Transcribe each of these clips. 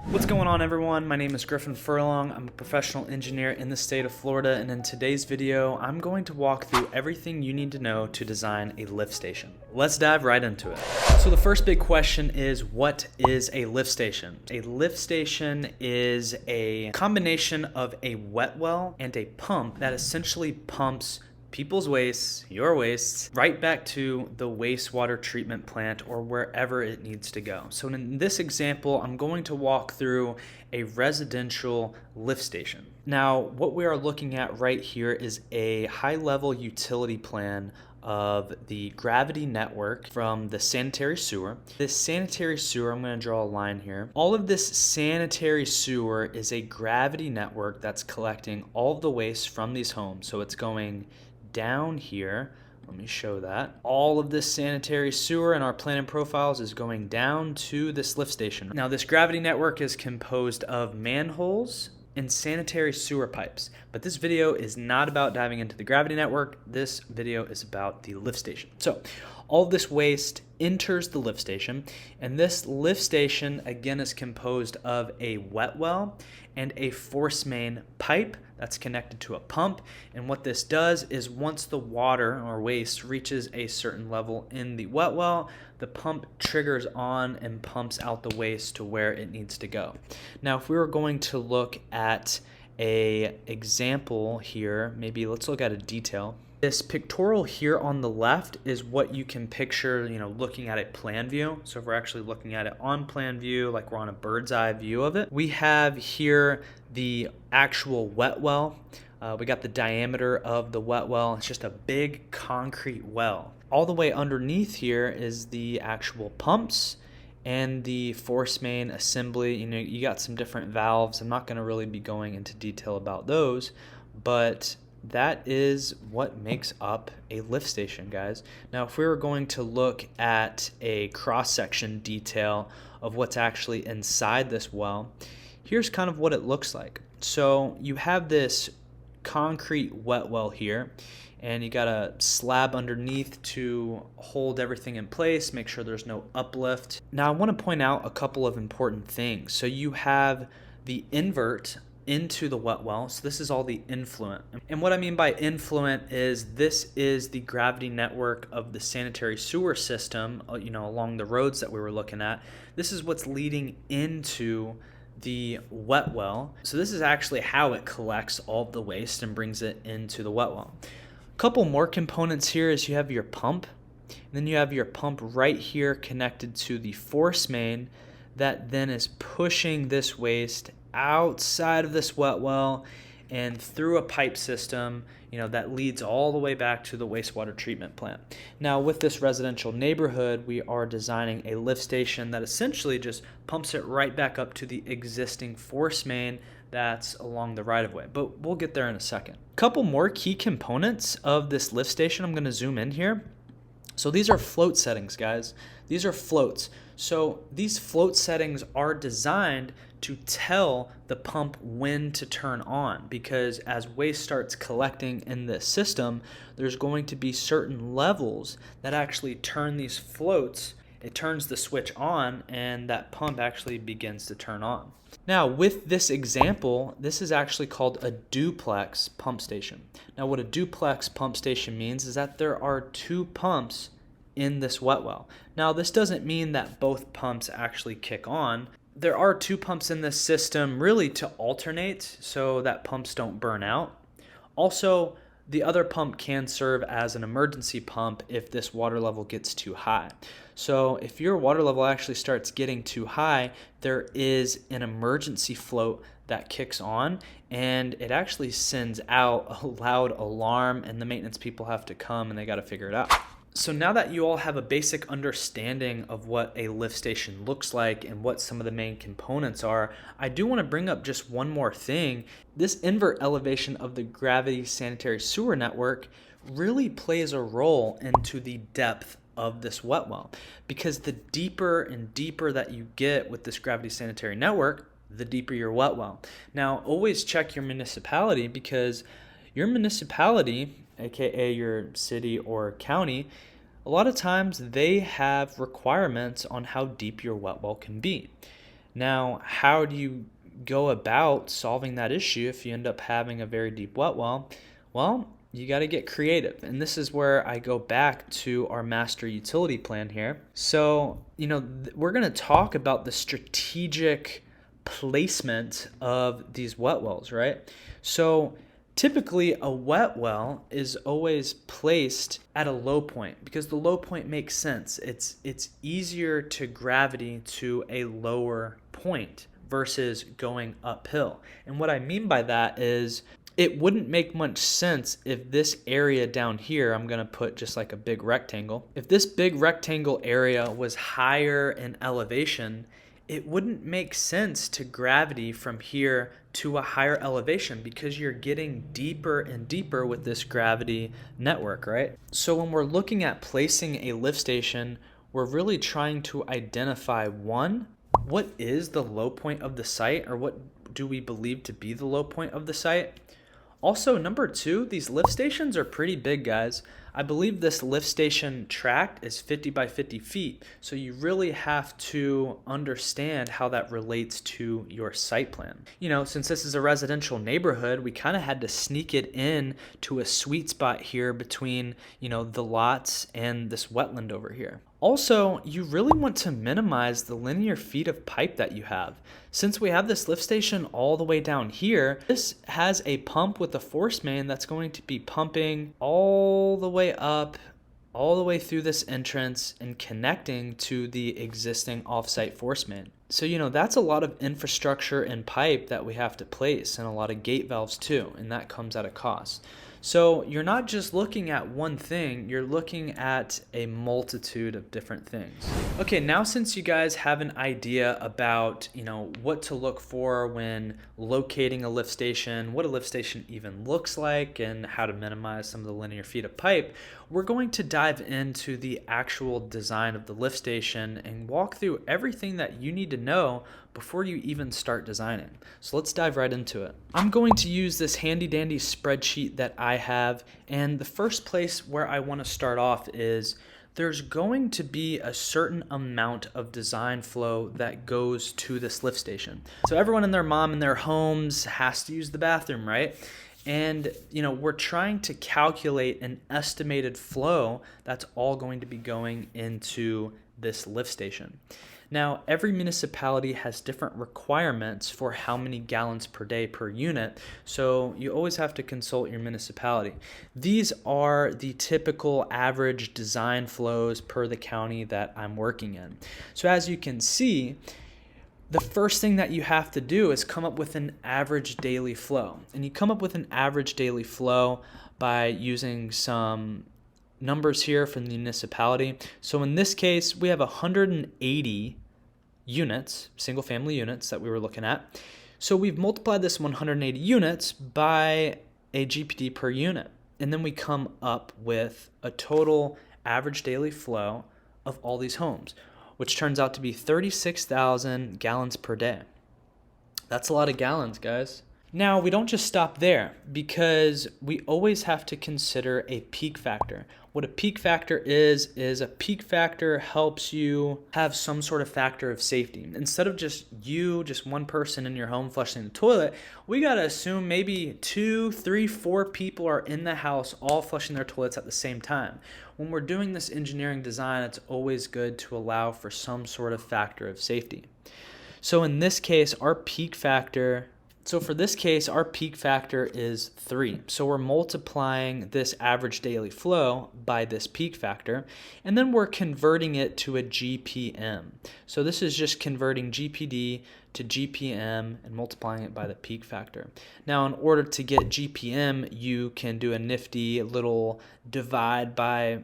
What's going on, everyone? My name is Griffin Furlong. I'm a professional engineer in the state of Florida, and in today's video, I'm going to walk through everything you need to know to design a lift station. Let's dive right into it. So the first big question is, what is a lift station? A lift station is a combination of a wet well and a pump that essentially pumps people's wastes, your wastes, right back to the wastewater treatment plant or wherever it needs to go. So in this example, I'm going to walk through a residential lift station. Now, what we are looking at right here is a high-level utility plan of the gravity network from the sanitary sewer. This sanitary sewer, I'm going to draw a line here. All of this sanitary sewer is a gravity network that's collecting all of the waste from these homes. So it's going down here. Let me show that. All of this sanitary sewer in our plan and profiles is going down to this lift station. Now, this gravity network is composed of manholes and sanitary sewer pipes. But this video is not about diving into the gravity network. This video is about the lift station. So all of this waste enters the lift station, and this lift station again is composed of a wet well and a force main pipe that's connected to a pump. And what this does is once the water or waste reaches a certain level in the wet well, the pump triggers on and pumps out the waste to where it needs to go. Now, if we were going to look at an example here, maybe let's look at a detail. This pictorial here on the left is what you can picture, looking at a plan view. So if we're actually looking at it on plan view, like we're on a bird's eye view of it, we have here the actual wet well. We got the diameter of the wet well. It's just a big concrete well. All the way underneath here is the actual pumps and the force main assembly. You got some different valves. I'm not going to really be going into detail about those, but that is what makes up a lift station, guys. Now, if we were going to look at a cross-section detail of what's actually inside this well, here's kind of what it looks like. So you have this concrete wet well here, and you got a slab underneath to hold everything in place, make sure there's no uplift. Now, I want to point out a couple of important things. So you have the invert into the wet well. So this is all the influent. And what I mean by influent is this is the gravity network of the sanitary sewer system, along the roads that we were looking at. This is what's leading into the wet well. So this is actually how it collects all of the waste and brings it into the wet well. A couple more components here is you have your pump, and then you have your pump right here connected to the force main that then is pushing this waste outside of this wet well and through a pipe system, that leads all the way back to the wastewater treatment plant. Now, with this residential neighborhood, we are designing a lift station that essentially just pumps it right back up to the existing force main that's along the right-of-way, but we'll get there in a second. A couple more key components of this lift station. I'm going to zoom in here. So these are float settings, guys. These are floats. So these float settings are designed to tell the pump when to turn on, because as waste starts collecting in this system, there's going to be certain levels that actually turn these floats. It turns the switch on and that pump actually begins to turn on. Now, with this example, this is actually called a duplex pump station. Now, what a duplex pump station means is that there are two pumps in this wet well. Now, this doesn't mean that both pumps actually kick on. There are two pumps in this system really to alternate so that pumps don't burn out. Also, the other pump can serve as an emergency pump if this water level gets too high. So if your water level actually starts getting too high, there is an emergency float that kicks on, and it actually sends out a loud alarm, and the maintenance people have to come and they got to figure it out. So now that you all have a basic understanding of what a lift station looks like and what some of the main components are, I do want to bring up just one more thing. This invert elevation of the gravity sanitary sewer network really plays a role into the depth of this wet well, because the deeper and deeper that you get with this gravity sanitary network, the deeper your wet well. Now, always check your municipality, because your municipality, aka your city or county, a lot of times they have requirements on how deep your wet well can be. Now, how do you go about solving that issue if you end up having a very deep wet well? Well, you got to get creative. And this is where I go back to our master utility plan here. So, we're going to talk about the strategic placement of these wet wells, right? So typically a wet well is always placed at a low point because the low point makes sense. It's easier to gravity to a lower point versus going uphill. And what I mean by that is it wouldn't make much sense if this area down here, I'm going to put just like a big rectangle. If this big rectangle area was higher in elevation, it wouldn't make sense to gravity from here to a higher elevation because you're getting deeper and deeper with this gravity network, right? So when we're looking at placing a lift station, we're really trying to identify, one, what is the low point of the site, or what do we believe to be the low point of the site? Also, number two, these lift stations are pretty big, guys. I believe this lift station tract is 50 by 50 feet, so you really have to understand how that relates to your site plan. Since this is a residential neighborhood, we kind of had to sneak it in to a sweet spot here between, the lots and this wetland over here. Also, you really want to minimize the linear feet of pipe that you have. Since we have this lift station all the way down here, this has a pump with a force main that's going to be pumping all the way up, all the way through this entrance and connecting to the existing offsite force main. So, that's a lot of infrastructure and pipe that we have to place, and a lot of gate valves too, and that comes at a cost. So you're not just looking at one thing, you're looking at a multitude of different things. Okay, now since you guys have an idea about, what to look for when locating a lift station, what a lift station even looks like, and how to minimize some of the linear feet of pipe, we're going to dive into the actual design of the lift station and walk through everything that you need to know before you even start designing. So let's dive right into it. I'm going to use this handy dandy spreadsheet that I have, and the first place where I want to start off is there's going to be a certain amount of design flow that goes to this lift station. So everyone and their mom in their homes has to use the bathroom, right? And, we're trying to calculate an estimated flow that's all going to be going into this lift station. Now, every municipality has different requirements for how many gallons per day per unit, so you always have to consult your municipality. These are the typical average design flows per the county that I'm working in. So as you can see, the first thing that you have to do is come up with an average daily flow. And you come up with an average daily flow by using some numbers here from the municipality. So in this case, we have 180 units, single family units that we were looking at. So we've multiplied this 180 units by a GPD per unit. And then we come up with a total average daily flow of all these homes, which turns out to be 36,000 gallons per day. That's a lot of gallons, guys. Now, we don't just stop there because we always have to consider a peak factor. What a peak factor is a peak factor helps you have some sort of factor of safety. Instead of just one person in your home flushing the toilet, we got to assume maybe 2, 3, 4 people are in the house all flushing their toilets at the same time. When we're doing this engineering design, it's always good to allow for some sort of factor of safety. So in this case, our peak factor is 3. So we're multiplying this average daily flow by this peak factor, and then we're converting it to a GPM. So this is just converting GPD to GPM and multiplying it by the peak factor. Now, in order to get GPM, you can do a nifty little divide by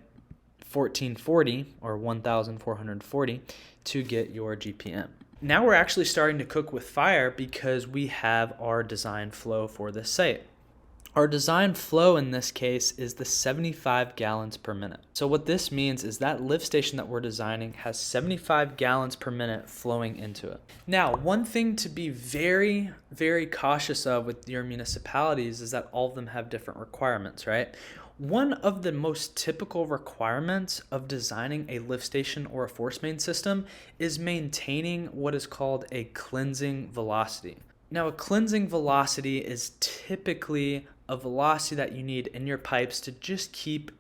1440 or 1440 to get your GPM. Now we're actually starting to cook with fire because we have our design flow for this site. Our design flow in this case is the 75 gallons per minute. So what this means is that lift station that we're designing has 75 gallons per minute flowing into it. Now, one thing to be very, very cautious of with your municipalities is that all of them have different requirements, right? One of the most typical requirements of designing a lift station or a force main system is maintaining what is called a cleansing velocity. Now, a cleansing velocity is typically a velocity that you need in your pipes to just keep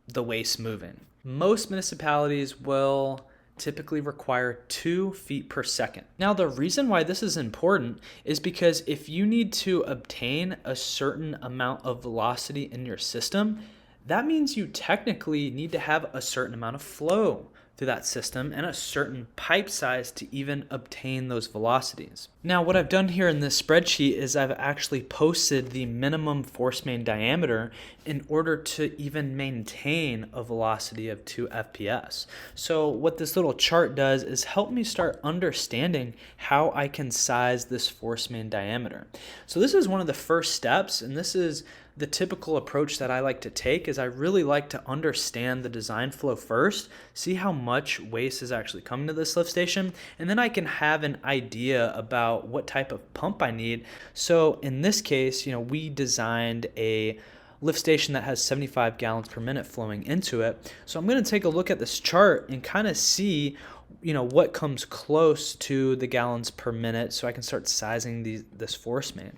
the waste moving. Most municipalities will typically require 2 feet per second. Now, the reason why this is important is because if you need to obtain a certain amount of velocity in your system, that means you technically need to have a certain amount of flow through that system and a certain pipe size to even obtain those velocities. Now, what I've done here in this spreadsheet is I've actually posted the minimum force main diameter in order to even maintain a velocity of 2 FPS. So what this little chart does is help me start understanding how I can size this force main diameter. So this is one of the first steps, and this is the typical approach that I like to take. Is I really like to understand the design flow first, see how much waste is actually coming to this lift station, and then I can have an idea about what type of pump I need. So in this case, we designed a lift station that has 75 gallons per minute flowing into it. So I'm going to take a look at this chart and kind of see what comes close to the gallons per minute so I can start sizing this force main.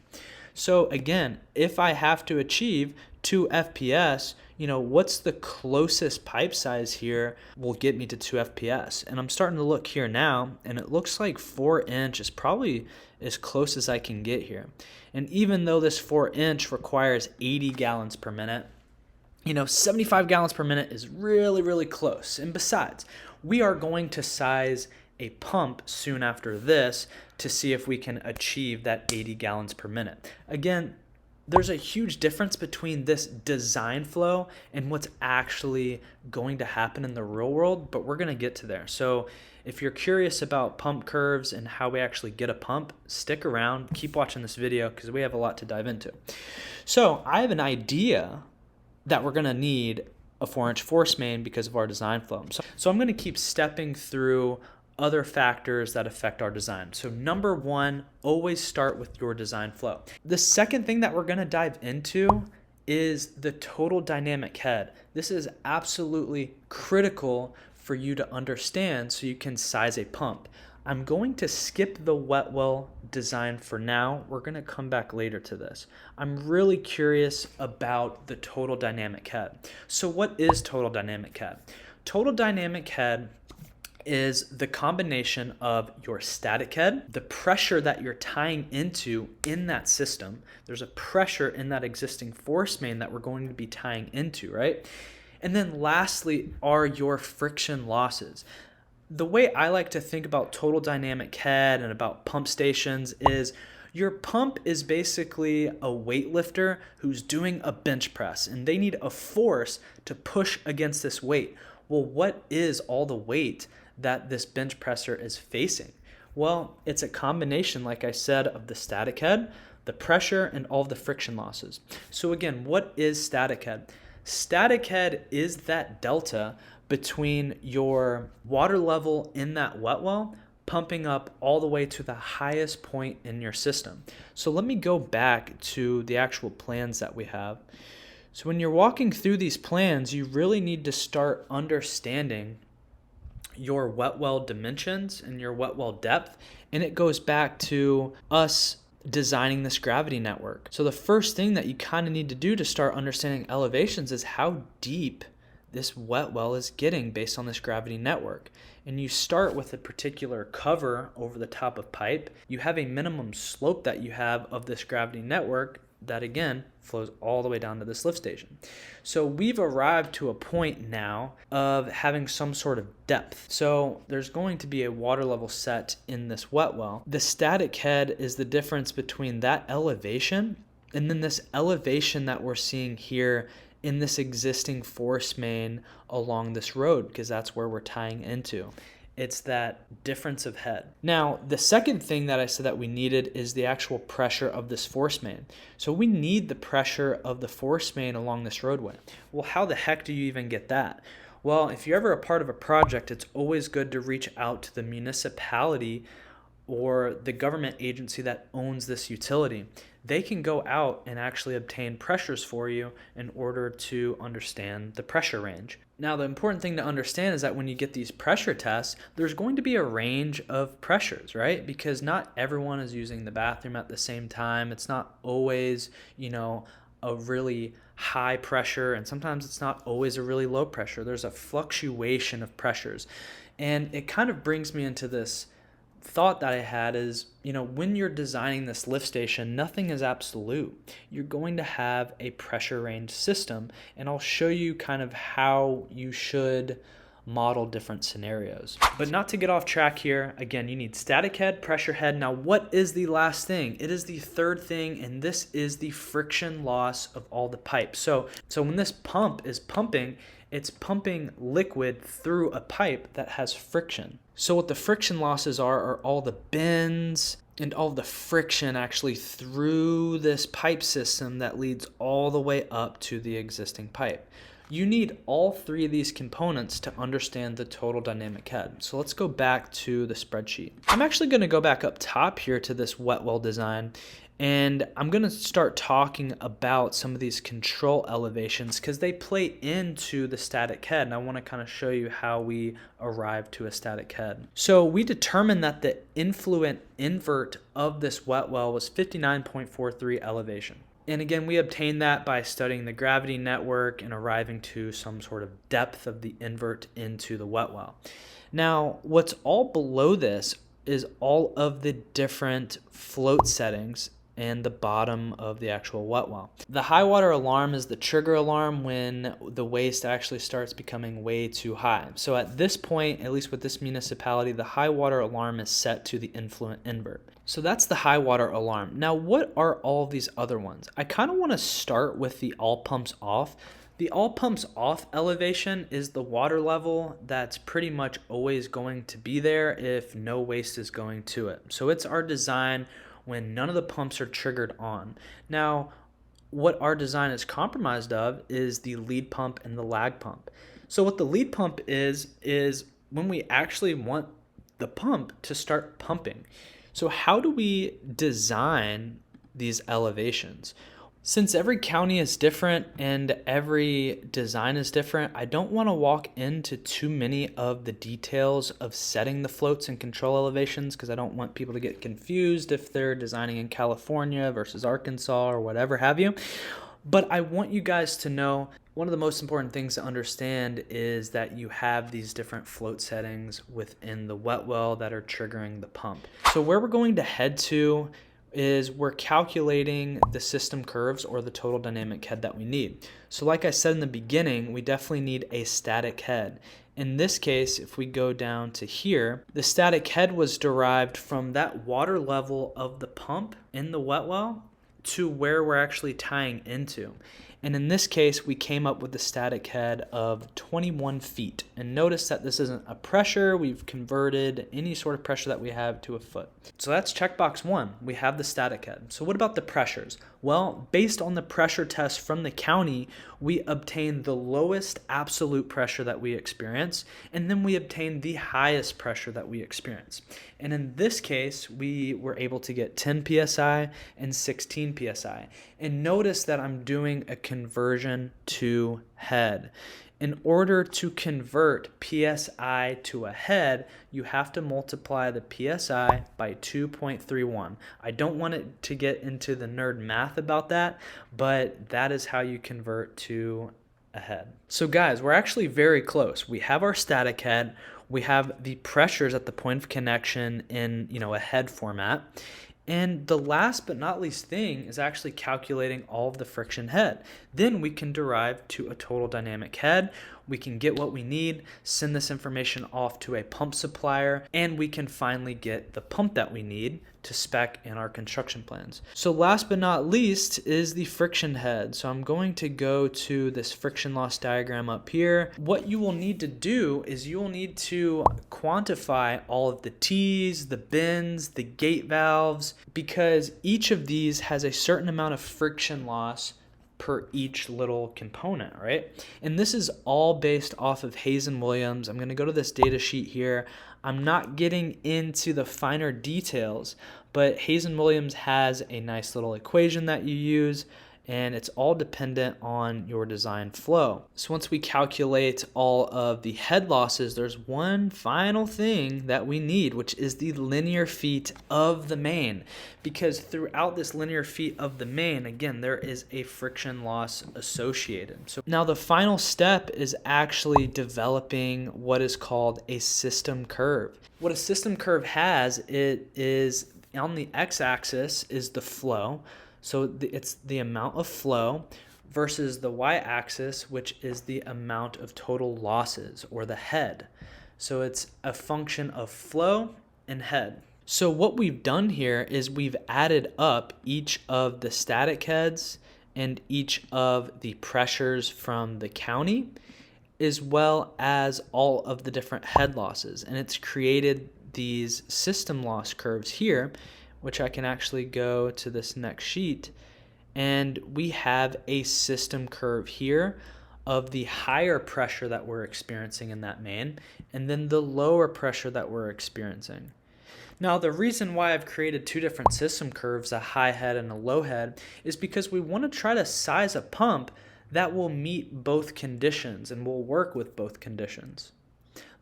So again, if I have to achieve 2 FPS, what's the closest pipe size here will get me to 2 FPS? And I'm starting to look here now, and it looks like 4-inch is probably as close as I can get here. And even though this 4-inch requires 80 gallons per minute, 75 gallons per minute is really, really close. And besides, we are going to size a pump soon after this to see if we can achieve that 80 gallons per minute. Again, there's a huge difference between this design flow and what's actually going to happen in the real world, but we're going to get to there. So if you're curious about pump curves and how we actually get a pump, stick around, keep watching this video because we have a lot to dive into. So I have an idea that we're going to need a 4-inch force main because of our design flow. So I'm going to keep stepping through other factors that affect our design. So number one, always start with your design flow. The second thing that we're going to dive into is the total dynamic head. This is absolutely critical for you to understand so you can size a pump. I'm going to skip the wet well design for now. We're going to come back later to this. I'm really curious about the total dynamic head. So what is total dynamic head? Total dynamic head is the combination of your static head, the pressure that you're tying into in that system. There's a pressure in that existing force main that we're going to be tying into, right? And then lastly are your friction losses. The way I like to think about total dynamic head and about pump stations is your pump is basically a weightlifter who's doing a bench press and they need a force to push against this weight. Well, what is all the weight that this bench presser is facing? Well, it's a combination, like I said, of the static head, the pressure, and all of the friction losses. So again, what is static head? Static head is that delta between your water level in that wet well pumping up all the way to the highest point in your system. So let me go back to the actual plans that we have. So when you're walking through these plans, you really need to start understanding your wet well dimensions and your wet well depth, and it goes back to us designing this gravity network. So the first thing that you kind of need to do to start understanding elevations is how deep this wet well is getting based on this gravity network. And you start with a particular cover over the top of pipe. You have a minimum slope that you have of this gravity network that again flows all the way down to this lift station. So we've arrived to a point now of having some sort of depth. So there's going to be a water level set in this wet well. The static head is the difference between that elevation and then this elevation that we're seeing here in this existing force main along this road, because that's where we're tying into. It's that difference of head. Now, the second thing that I said that we needed is the actual pressure of this force main. So we need the pressure of the force main along this roadway. Well, how the heck do you even get that? Well, if you're ever a part of a project, it's always good to reach out to the municipality or the government agency that owns this utility. they can go out and actually obtain pressures for you in order to understand the pressure range. Now, the important thing to understand is that when you get these pressure tests, there's going to be a range of pressures, right? Because not everyone is using the bathroom at the same time. It's not always, a really high pressure, and sometimes it's not always a really low pressure. There's a fluctuation of pressures. And it kind of brings me into this thought that I had is, when you're designing this lift station, nothing is absolute. You're going to have a pressure range system, and I'll show you kind of how you should model different scenarios. But not to get off track here, again, you need static head, pressure head. Now, what is the last thing? It is the third thing, and this is the friction loss of all the pipes. So when this pump is pumping, it's pumping liquid through a pipe that has friction. So what the friction losses are all the bends and all the friction actually through this pipe system that leads all the way up to the existing pipe. You need all three of these components to understand the total dynamic head. So let's go back to the spreadsheet. I'm actually going to go back up top here to this wet well design, and I'm going to start talking about some of these control elevations because they play into the static head, and I want to kind of show you how we arrive to a static head. So we determined that the influent invert of this wet well was 59.43 elevation. And again, we obtained that by studying the gravity network and arriving to some sort of depth of the invert into the wet well. Now, what's all below this is all of the different float settings and the bottom of the actual wet well. The high water alarm is the trigger alarm when the waste actually starts becoming way too high. So at this point, at least with this municipality, the high water alarm is set to the influent invert. So that's the high water alarm. Now, what are all these other ones? I kind of want to start with the all pumps off. The all pumps off elevation is the water level that's pretty much always going to be there if no waste is going to it. So it's our design when none of the pumps are triggered on. Now, what our design is compromised of is the lead pump and the lag pump. So what the lead pump is when we actually want the pump to start pumping. So how do we design these elevations? Since every county is different and every design is different, I don't want to walk into too many of the details of setting the floats and control elevations because I don't want people to get confused if they're designing in California versus Arkansas or whatever have you. But I want you guys to know one of the most important things to understand is that you have these different float settings within the wet well that are triggering the pump. So where we're going to head to is we're calculating the system curves or the total dynamic head that we need. So like I said in the beginning, we definitely need a static head. In this case, if we go down to here, the static head was derived from that water level of the pump in the wet well to where we're actually tying into. And in this case, we came up with a static head of 21 feet. And notice that this isn't a pressure. We've converted any sort of pressure that we have to a foot. So that's checkbox 1. We have the static head. So what about the pressures? Well, based on the pressure test from the county, we obtained the lowest absolute pressure that we experience, and then we obtained the highest pressure that we experience. And in this case, we were able to get 10 psi and 16 psi. And notice that I'm doing a conversion to head. In order to convert PSI to a head, you have to multiply the PSI by 2.31. I don't want it to get into the nerd math about that, but that is how you convert to a head. So guys, we're actually very close. We have our static head. We have the pressures at the point of connection in, a head format. And the last but not least thing is actually calculating all of the friction head. Then we can derive to a total dynamic head. We can get what we need, send this information off to a pump supplier, and we can finally get the pump that we need to spec in our construction plans. So last but not least is the friction head. So I'm going to go to this friction loss diagram up here. What you will need to do is you will need to quantify all of the T's, the bends, the gate valves, because each of these has a certain amount of friction loss per each little component, right? And this is all based off of Hayes and Williams. I'm going to go to this data sheet here. I'm not getting into the finer details, But Hazen-Williams has a nice little equation that you use, and it's all dependent on your design flow. So once we calculate all of the head losses, there's one final thing that we need, which is the linear feet of the main. Because throughout this linear feet of the main, again, there is a friction loss associated. So now the final step is actually developing what is called a system curve. What a system curve has, it is on the x-axis is the flow. So it's the amount of flow versus the y-axis, which is the amount of total losses, or the head. So it's a function of flow and head. So what we've done here is we've added up each of the static heads and each of the pressures from the county, as well as all of the different head losses. And it's created these system loss curves here, which I can actually go to this next sheet, and we have a system curve here of the higher pressure that we're experiencing in that main, and then the lower pressure that we're experiencing. Now, the reason why I've created two different system curves, a high head and a low head, is because we want to try to size a pump that will meet both conditions and will work with both conditions.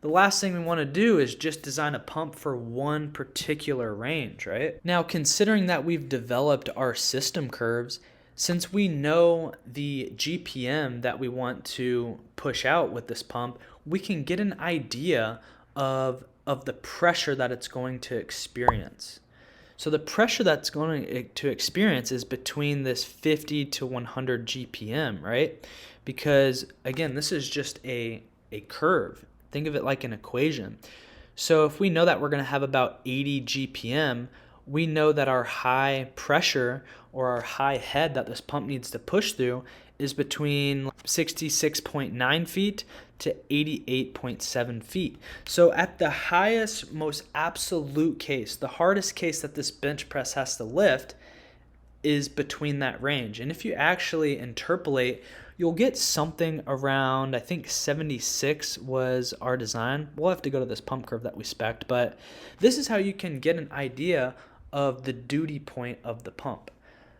The last thing we want to do is just design a pump for one particular range, right? Now, considering that we've developed our system curves, since we know the GPM that we want to push out with this pump, we can get an idea of the pressure that it's going to experience. So the pressure that's going to experience is between this 50 to 100 GPM, right? Because, again, this is just a curve. Think of it like an equation. So if we know that we're going to have about 80 GPM, we know that our high pressure or our high head that this pump needs to push through is between 66.9 feet to 88.7 feet. So at the highest, most absolute case, the hardest case that this bench press has to lift is between that range. And if you actually interpolate, you'll get something around, I think 76 was our design. We'll have to go to this pump curve that we spec'd, but this is how you can get an idea of the duty point of the pump.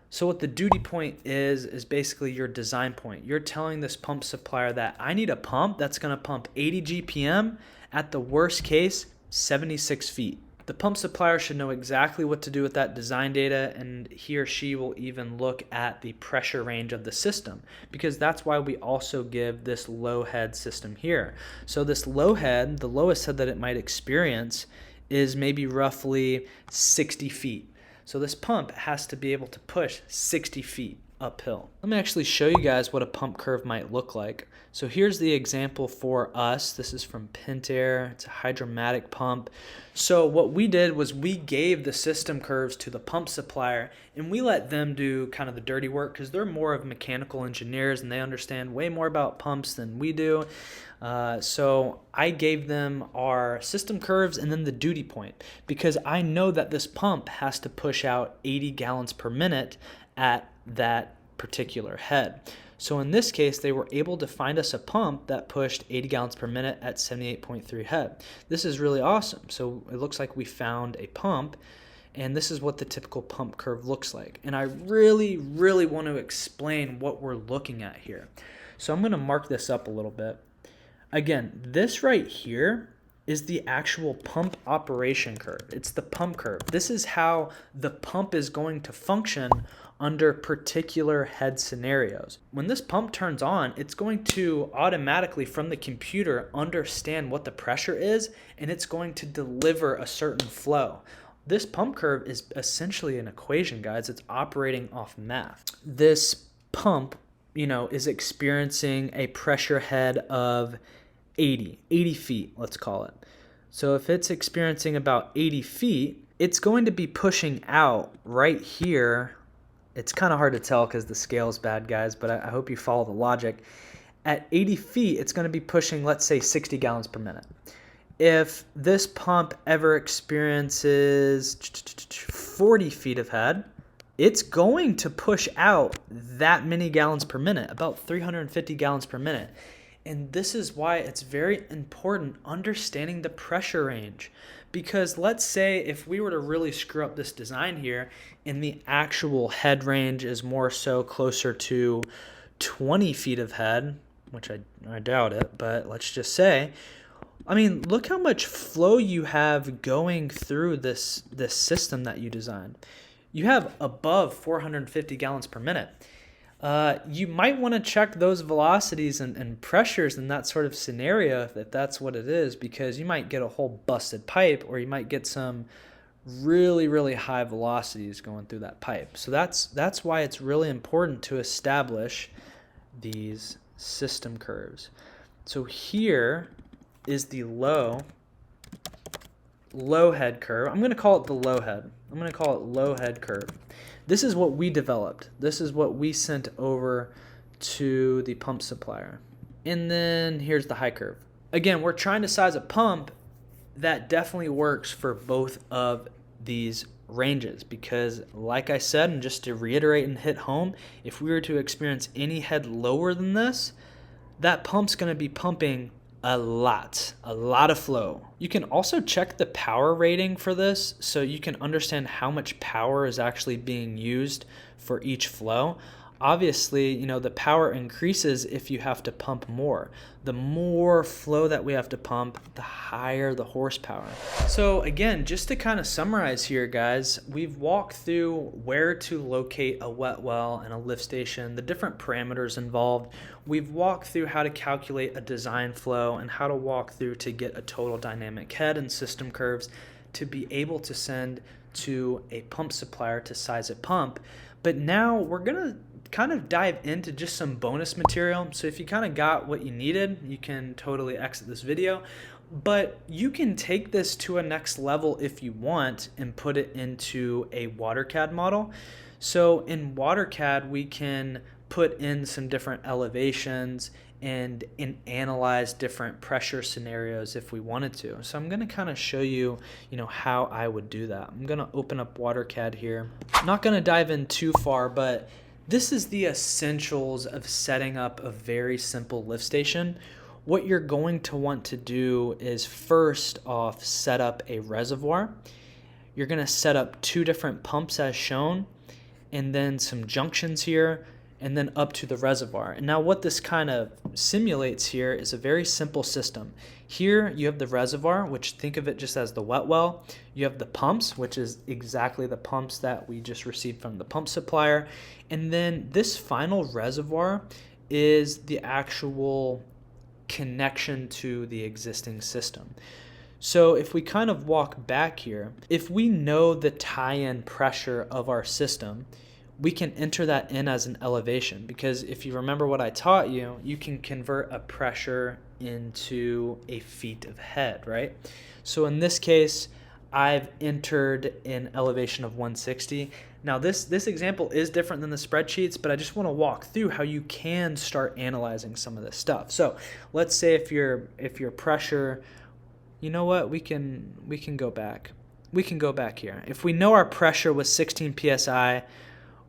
So what the duty point is basically your design point. You're telling this pump supplier that I need a pump that's going to pump 80 GPM at the worst case, 76 feet. The pump supplier should know exactly what to do with that design data, and he or she will even look at the pressure range of the system, because that's why we also give this low head system here. So this low head, the lowest head that it might experience, is maybe roughly 60 feet. So this pump has to be able to push 60 feet uphill. Let me actually show you guys what a pump curve might look like. So here's the example for us. This is from Pentair. It's a hydromatic pump. So what we did was we gave the system curves to the pump supplier, and we let them do kind of the dirty work, because they're more of mechanical engineers and they understand way more about pumps than we do. So I gave them our system curves and then the duty point, because I know that this pump has to push out 80 gallons per minute at that particular head. So in this case, they were able to find us a pump that pushed 80 gallons per minute at 78.3 head. This is really awesome. So it looks like we found a pump, and this is what the typical pump curve looks like. And I really, really want to explain what we're looking at here. So I'm going to mark this up a little bit. Again, this right here is the actual pump operation curve. It's the pump curve. This is how the pump is going to function under particular head scenarios. When this pump turns on, it's going to automatically from the computer understand what the pressure is, and it's going to deliver a certain flow. This pump curve is essentially an equation, guys. It's operating off math. This pump, is experiencing a pressure head of 80 feet, let's call it. So if it's experiencing about 80 feet, it's going to be pushing out right here. It's kind of hard to tell because the scale is bad, guys, but I hope you follow the logic. At 80 feet, it's going to be pushing, let's say, 60 gallons per minute. If this pump ever experiences 40 feet of head, it's going to push out that many gallons per minute, about 350 gallons per minute. And this is why it's very important understanding the pressure range. Because let's say if we were to really screw up this design here and the actual head range is more so closer to 20 feet of head, which I doubt it, but let's just say, I mean, look how much flow you have going through this system that you designed. You have above 450 gallons per minute. You might want to check those velocities and pressures in that sort of scenario if that's what it is, because you might get a whole busted pipe, or you might get some really, really high velocities going through that pipe. So that's why it's really important to establish these system curves. So here is the low head curve. I'm going to call it the low head. I'm going to call it low head curve. This is what we developed. This is what we sent over to the pump supplier. And then here's the high curve. Again, we're trying to size a pump that definitely works for both of these ranges, because like I said, and just to reiterate and hit home, if we were to experience any head lower than this, that pump's going to be pumping a lot of flow. You can also check the power rating for this so you can understand how much power is actually being used for each flow. Obviously, you know, the power increases if you have to pump more. The more flow that we have to pump, the higher the horsepower. So again, just to kind of summarize here, guys, we've walked through where to locate a wet well and a lift station, the different parameters involved. We've walked through how to calculate a design flow and how to walk through to get a total dynamic head and system curves to be able to send to a pump supplier to size a pump. But now we're gonna kind of dive into just some bonus material. So if you kind of got what you needed, you can totally exit this video. But you can take this to a next level if you want and put it into a WaterCAD model. So in WaterCAD, we can put in some different elevations and analyze different pressure scenarios if we wanted to. So I'm gonna kind of show you, how I would do that. I'm gonna open up WaterCAD here. I'm not gonna dive in too far, but this is the essentials of setting up a very simple lift station. What you're going to want to do is first off set up a reservoir. You're going to set up 2 different pumps as shown, and then some junctions here, and then up to the reservoir. And now what this kind of simulates here is a very simple system. Here you have the reservoir, which think of it just as the wet well. You have the pumps, which is exactly the pumps that we just received from the pump supplier. And then this final reservoir is the actual connection to the existing system. So if we kind of walk back here, if we know the tie-in pressure of our system, we can enter that in as an elevation, because if you remember what I taught you, you can convert a pressure into a feet of head, right? So in this case, I've entered an elevation of 160. Now this example is different than the spreadsheets, but I just want to walk through how you can start analyzing some of this stuff. So let's say if your pressure, you know what, we can go back. We can go back here. If we know our pressure was 16 psi,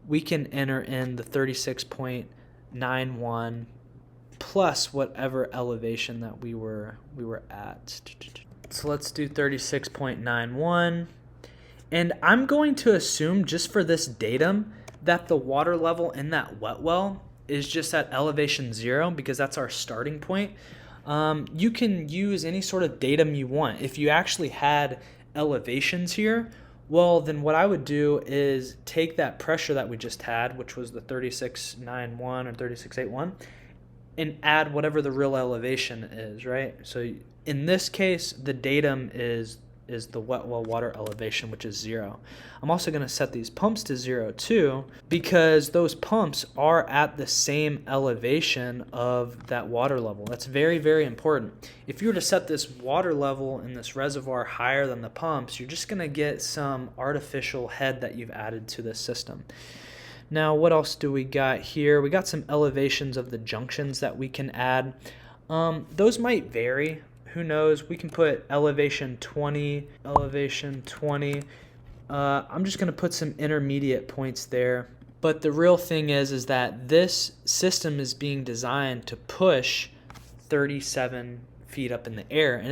we can enter in the 36.91 plus whatever elevation that we were at. So let's do 36.91. And I'm going to assume, just for this datum, that the water level in that wet well is just at elevation 0, because that's our starting point. You can use any sort of datum you want. If you actually had elevations here, well, then what I would do is take that pressure that we just had, which was the 36.91 or 36.81, and add whatever the real elevation is, right? So in this case, the datum is the wet well water elevation, which is 0. I'm also going to set these pumps to 0 too, because those pumps are at the same elevation of that water level. That's very, very important. If you were to set this water level in this reservoir higher than the pumps, you're just going to get some artificial head that you've added to this system. Now, what else do we got here? We got some elevations of the junctions that we can add. Those might vary. Who knows? We can put elevation 20, elevation 20. I'm just going to put some intermediate points there. But the real thing is that this system is being designed to push 37 feet up in the air, and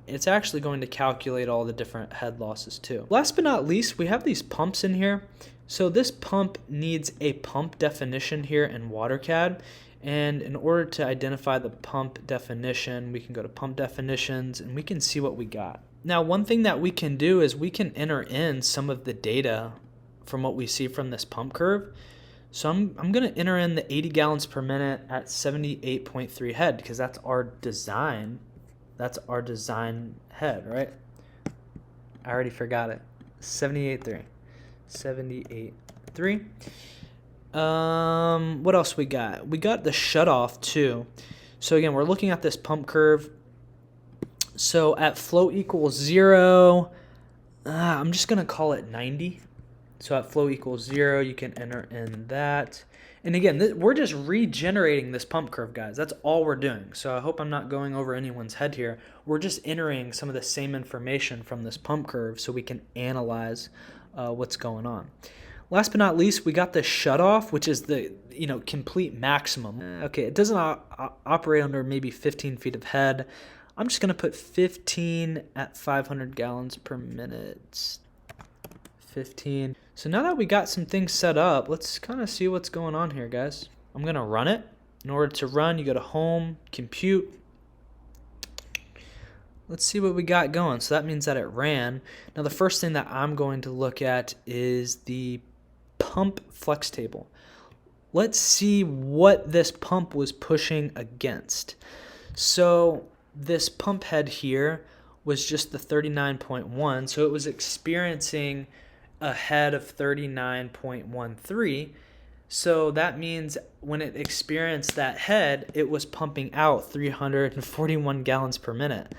it's actually going to calculate all the different head losses too. Last but not least, we have these pumps in here. So this pump needs a pump definition here in WaterCAD. And in order to identify the pump definition, we can go to pump definitions and we can see what we got. Now, one thing that we can do is we can enter in some of the data from what we see from this pump curve. So I'm going to enter in the 80 gallons per minute at 78.3 head because that's our design. That's our design head, right? I already forgot it. 78.3. 78.3. What else we got? We got the shutoff too. So again, we're looking at this pump curve. So at flow equals 0, I'm just going to call it 90. So at flow equals 0, you can enter in that. And again, we're just regenerating this pump curve, guys. That's all we're doing. So I hope I'm not going over anyone's head here. We're just entering some of the same information from this pump curve so we can analyze what's going on. Last but not least, we got the shutoff, which is the complete maximum. Okay, it doesn't operate under maybe 15 feet of head. I'm just going to put 15 at 500 gallons per minute. 15. So now that we got some things set up, let's kind of see what's going on here, guys. I'm going to run it. In order to run, you go to Home, Compute. Let's see what we got going. So that means that it ran. Now the first thing that I'm going to look at is the pump flex table. Let's see what this pump was pushing against. So this pump head here was just the 39.1, so it was experiencing a head of 39.13. So that means when it experienced that head, it was pumping out 341 gallons per minute.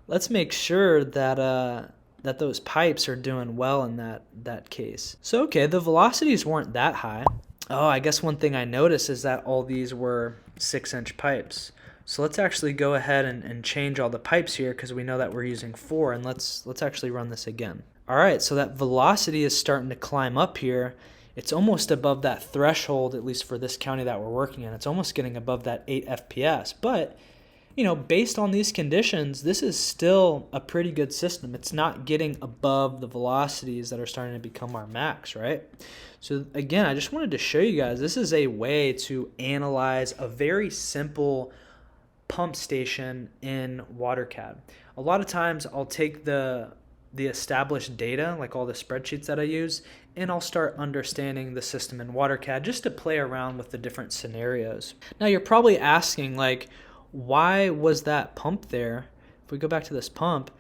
Let's make sure that that those pipes are doing well in that case. So okay, the velocities weren't that high. Oh, I guess one thing I noticed is that all these were 6-inch pipes. So let's actually go ahead and change all the pipes here because we know that we're using 4, and let's actually run this again. All right, so that velocity is starting to climb up here. It's almost above that threshold, at least for this county that we're working in. It's almost getting above that 8 FPS, but based on these conditions, this is still a pretty good system. It's not getting above the velocities that are starting to become our max, right? So again, I just wanted to show you guys, this is a way to analyze a very simple pump station in WaterCAD. A lot of times I'll take the established data, like all the spreadsheets that I use, and I'll start understanding the system in WaterCAD just to play around with the different scenarios. Now you're probably asking, like, why was that pump there? If we go back to this pump,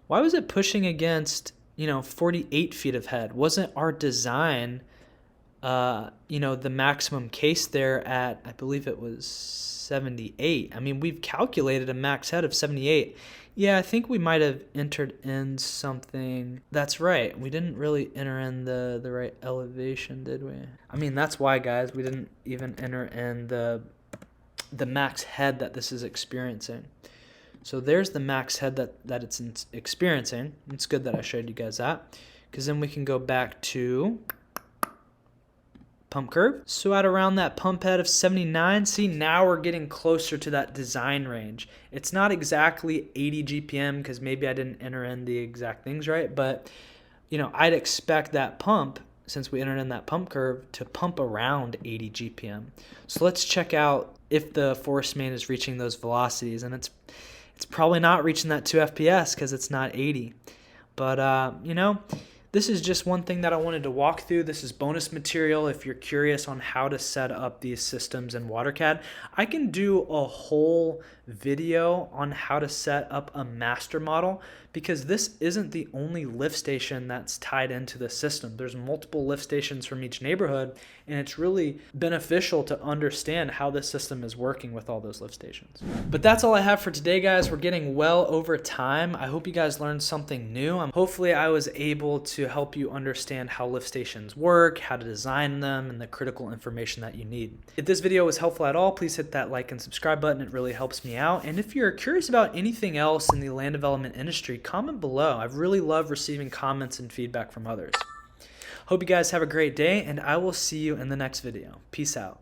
why was it pushing against 48 feet of head? Wasn't our design the maximum case there at, I believe it was 78? I mean, we've calculated a max head of 78. Yeah, I think we might have entered in something. That's right, we didn't really enter in the right elevation, did we? I mean, that's why, guys, we didn't even enter in the max head that this is experiencing. So there's the max head that it's experiencing. It's good that I showed you guys that, because then we can go back to pump curve. So at around that pump head of 79, see, now we're getting closer to that design range. It's not exactly 80 GPM because maybe I didn't enter in the exact things right, but I'd expect that pump, since we entered in that pump curve, to pump around 80 GPM. So let's check out if the force main is reaching those velocities, and it's probably not reaching that 2 FPS because it's not 80. But this is just one thing that I wanted to walk through. This is bonus material if you're curious on how to set up these systems in WaterCAD. I can do a whole video on how to set up a master model because this isn't the only lift station that's tied into the system. There's multiple lift stations from each neighborhood, and it's really beneficial to understand how this system is working with all those lift stations. But that's all I have for today, guys. We're getting well over time. I hope you guys learned something new. Hopefully I was able to help you understand how lift stations work, how to design them, and the critical information that you need. If this video was helpful at all, please hit that like and subscribe button. It really helps me out. And if you're curious about anything else in the land development industry, comment below. I really love receiving comments and feedback from others. Hope you guys have a great day, and I will see you in the next video. Peace out.